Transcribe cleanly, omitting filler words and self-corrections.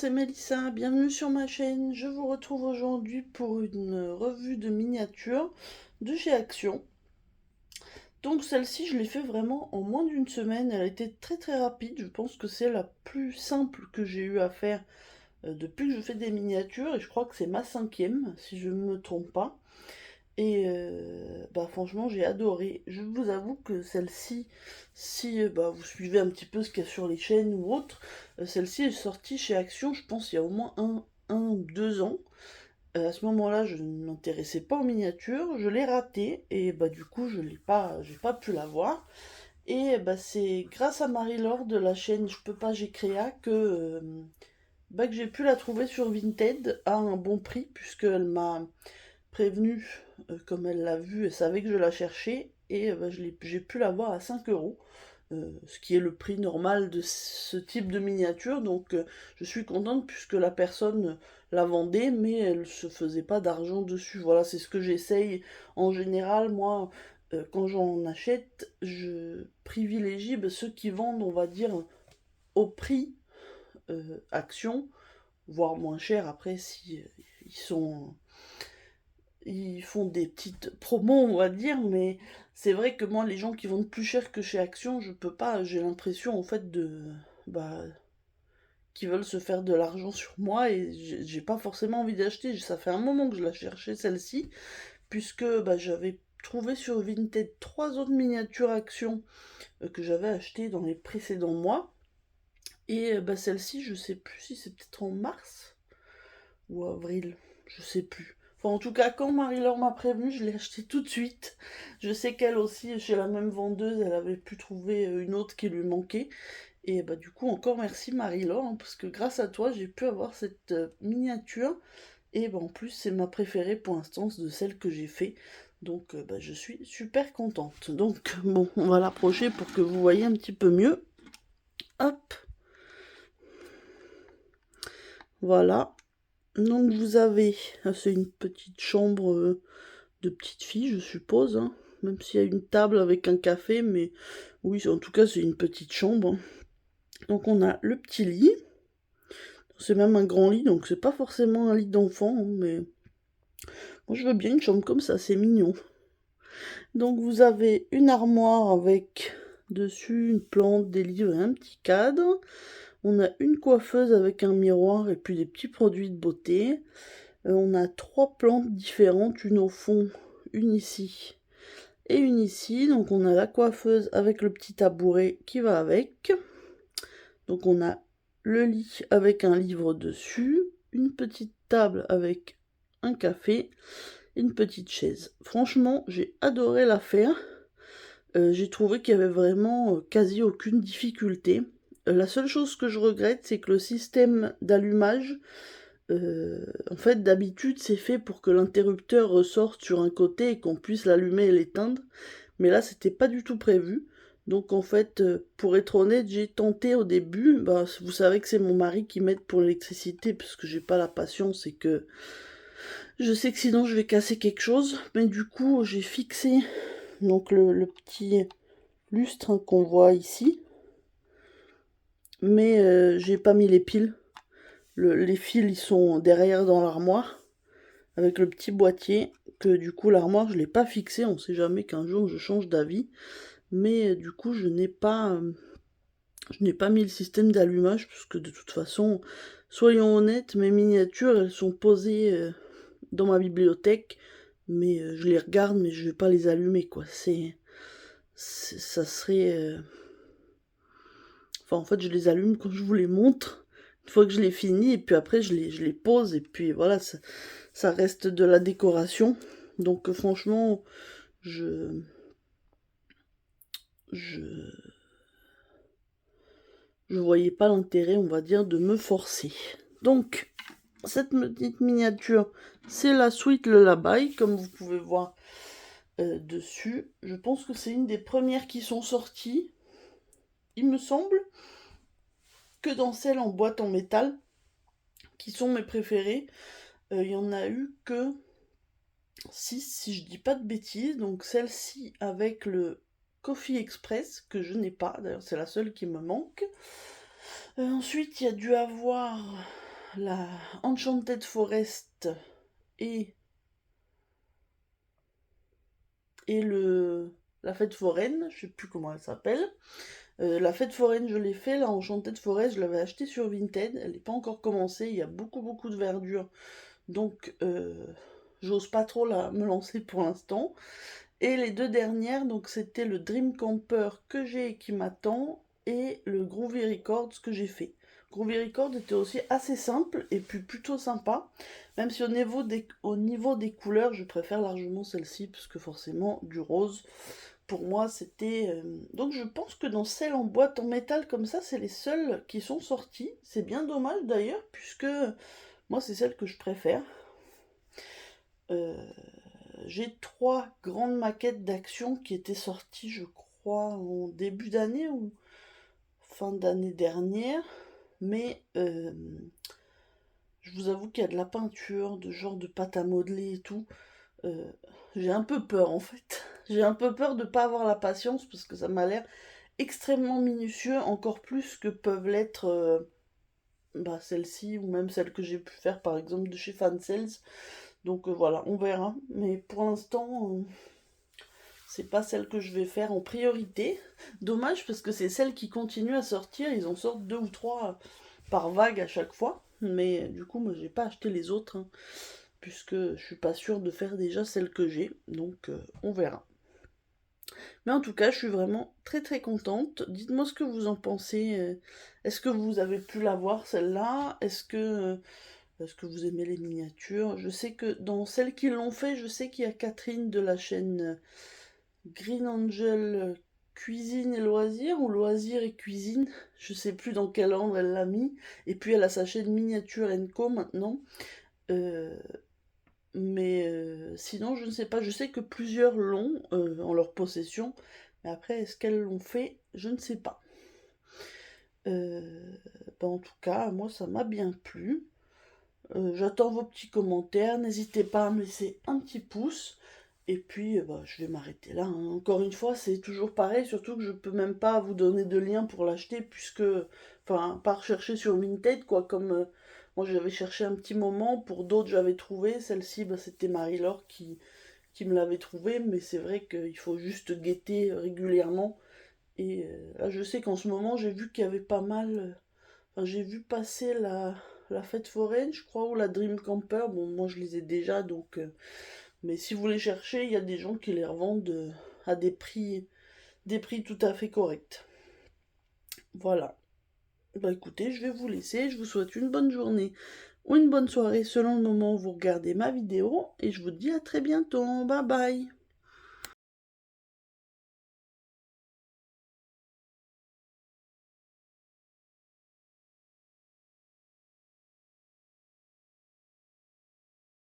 c'est Mélissa, bienvenue sur ma chaîne. Je vous retrouve aujourd'hui pour une revue de miniatures de chez Action. Donc celle-ci, je l'ai fait vraiment en moins d'une semaine. Elle a été très très rapide. Je pense que c'est la plus simple que j'ai eu à faire depuis que je fais des miniatures. Et je crois que c'est ma 5e, si je ne me trompe pas. Et bah franchement j'ai adoré. Je vous avoue que celle-ci, si bah, vous suivez un petit peu ce qu'il y a sur les chaînes ou autres, celle-ci est sortie chez Action, je pense il y a au moins un ou 2 ans. À ce moment-là, je ne m'intéressais pas aux miniatures, je l'ai raté et bah du coup j'ai pas pu la voir. Et bah c'est grâce à Marie-Laure de la chaîne Je peux pas j'ai créa que j'ai pu la trouver sur Vinted à un bon prix puisqu'elle m'a prévenue, comme elle l'a vu, elle savait que je la cherchais, et bah, j'ai pu l'avoir à 5 euros, ce qui est le prix normal de ce type de miniature, donc je suis contente puisque la personne la vendait, mais elle se faisait pas d'argent dessus. Voilà, c'est ce que j'essaye en général, moi, quand j'en achète, je privilégie bah, ceux qui vendent, on va dire, au prix action, voire moins cher après si ils sont ils font des petites promos, on va dire, mais c'est vrai que moi, les gens qui vendent plus cher que chez Action, je peux pas, j'ai l'impression, en fait, bah, qu'ils veulent se faire de l'argent sur moi, et j'ai pas forcément envie d'acheter. Ça fait un moment que je la cherchais, celle-ci, puisque bah, j'avais trouvé sur Vinted 3 autres miniatures Action que j'avais achetées dans les précédents mois, et bah, celle-ci, je sais plus si c'est peut-être en mars ou avril, je sais plus. Enfin, en tout cas, quand Marie-Laure m'a prévenu, je l'ai acheté tout de suite. Je sais qu'elle aussi, chez la même vendeuse, elle avait pu trouver une autre qui lui manquait. Et bah du coup, encore merci Marie-Laure, hein, parce que grâce à toi, j'ai pu avoir cette miniature. Et bah, en plus, c'est ma préférée pour l'instant de celle que j'ai fait. Donc bah, je suis super contente. Donc bon, on va l'approcher pour que vous voyez un petit peu mieux. Hop, voilà. Donc vous avez, c'est une petite chambre de petite fille, je suppose, hein, même s'il y a une table avec un café, mais oui, en tout cas c'est une petite chambre, hein. Donc on a le petit lit, c'est même un grand lit, donc c'est pas forcément un lit d'enfant, hein, mais moi je veux bien une chambre comme ça, c'est mignon. Donc vous avez une armoire avec dessus une plante, des livres et un petit cadre. On a une coiffeuse avec un miroir et puis des petits produits de beauté. On a 3 plantes différentes, une au fond, une ici et une ici. Donc on a la coiffeuse avec le petit tabouret qui va avec. Donc on a le lit avec un livre dessus, une petite table avec un café, une petite chaise. Franchement, j'ai adoré la faire. J'ai trouvé qu'il y avait vraiment quasi aucune difficulté. La seule chose que je regrette, c'est que le système d'allumage, en fait, d'habitude, c'est fait pour que l'interrupteur ressorte sur un côté et qu'on puisse l'allumer et l'éteindre. Mais là, c'était pas du tout prévu. Donc, en fait, pour être honnête, j'ai tenté au début. Bah, vous savez que c'est mon mari qui m'aide pour l'électricité, parce que j'ai pas la patience et que je sais que sinon je vais casser quelque chose. Mais du coup, j'ai fixé donc le petit lustre hein, qu'on voit ici. Mais j'ai pas mis les piles. Les fils, ils sont derrière dans l'armoire, avec le petit boîtier, que du coup l'armoire je l'ai pas fixé, on sait jamais qu'un jour je change d'avis, mais du coup je n'ai pas mis le système d'allumage, puisque de toute façon, soyons honnêtes, mes miniatures elles sont posées dans ma bibliothèque, mais je les regarde mais je vais pas les allumer quoi, ça serait... Enfin en fait je les allume quand je vous les montre, une fois que je les finis, et puis après je les pose, et puis voilà, ça reste de la décoration. Donc franchement, je, je, je voyais pas l'intérêt, on va dire, de me forcer. Donc, cette petite miniature, c'est la suite Le Labai, comme vous pouvez voir dessus. Je pense que c'est une des premières qui sont sorties. Il me semble que dans celles en boîte en métal, qui sont mes préférées, il y en a eu que 6, si je dis pas de bêtises. Donc celle-ci avec le Coffee Express, que je n'ai pas, d'ailleurs c'est la seule qui me manque. Ensuite il y a dû avoir la Enchanted Forest et la fête foraine, je sais plus comment elle s'appelle. La fête foraine, je l'ai fait, la Enchanted Forest, je l'avais acheté sur Vinted, elle n'est pas encore commencée, il y a beaucoup de verdure, donc j'ose pas trop me lancer pour l'instant. Et les deux dernières, donc c'était le Dream Camper que j'ai et qui m'attend, et le Groovy Records que j'ai fait. Groovy Records était aussi assez simple et puis plutôt sympa, même si au niveau des couleurs, je préfère largement celle-ci, parce que forcément, du rose, pour moi, c'était... Donc je pense que dans celles en boîte en métal comme ça, c'est les seules qui sont sorties. C'est bien dommage d'ailleurs, puisque moi, c'est celle que je préfère. Euh, J'ai 3 grandes maquettes d'action qui étaient sorties, je crois, en début d'année ou fin d'année dernière. Mais je vous avoue qu'il y a de la peinture, de genre de pâte à modeler et tout. Euh, j'ai un peu peur en fait. J'ai un peu peur de ne pas avoir la patience parce que ça m'a l'air extrêmement minutieux, encore plus que peuvent l'être celle-ci ou même celle que j'ai pu faire par exemple de chez Fancels. Donc voilà, on verra. Mais pour l'instant, c'est pas celle que je vais faire en priorité. Dommage parce que c'est celle qui continue à sortir. Ils en sortent 2 ou 3 par vague à chaque fois. Mais du coup, moi j'ai pas acheté les autres, hein, puisque je suis pas sûre de faire déjà celle que j'ai. Donc on verra. Mais en tout cas, je suis vraiment très contente. Dites-moi ce que vous en pensez. Est-ce que vous avez pu la voir celle-là? Est-ce que vous aimez les miniatures? Je sais que dans celles qui l'ont fait, je sais qu'il y a Catherine de la chaîne Green Angel Cuisine et Loisirs, ou Loisirs et Cuisine. Je sais plus dans quel ordre elle l'a mis. Et puis elle a sa chaîne Miniature Co maintenant. Euh, mais sinon, je ne sais pas. Je sais que plusieurs l'ont en leur possession. Mais après, est-ce qu'elles l'ont fait? Je ne sais pas. En tout cas, moi, ça m'a bien plu. J'attends vos petits commentaires. N'hésitez pas à me laisser un petit pouce. Et puis, je vais m'arrêter là, hein. Encore une fois, c'est toujours pareil, surtout que je peux même pas vous donner de lien pour l'acheter, puisque, enfin, pas rechercher sur Vinted, quoi, comme moi j'avais cherché un petit moment, pour d'autres j'avais trouvé, celle-ci, c'était Marie-Laure qui me l'avait trouvé, mais c'est vrai qu'il faut juste guetter régulièrement. Et là, je sais qu'en ce moment, j'ai vu qu'il y avait pas mal, enfin, j'ai vu passer la fête foraine, je crois, ou la Dream Camper. Bon, moi je les ai déjà, donc mais si vous les cherchez, il y a des gens qui les revendent à des prix tout à fait corrects. Voilà. Bah écoutez, je vais vous laisser. Je vous souhaite une bonne journée ou une bonne soirée selon le moment où vous regardez ma vidéo. Et je vous dis à très bientôt. Bye bye.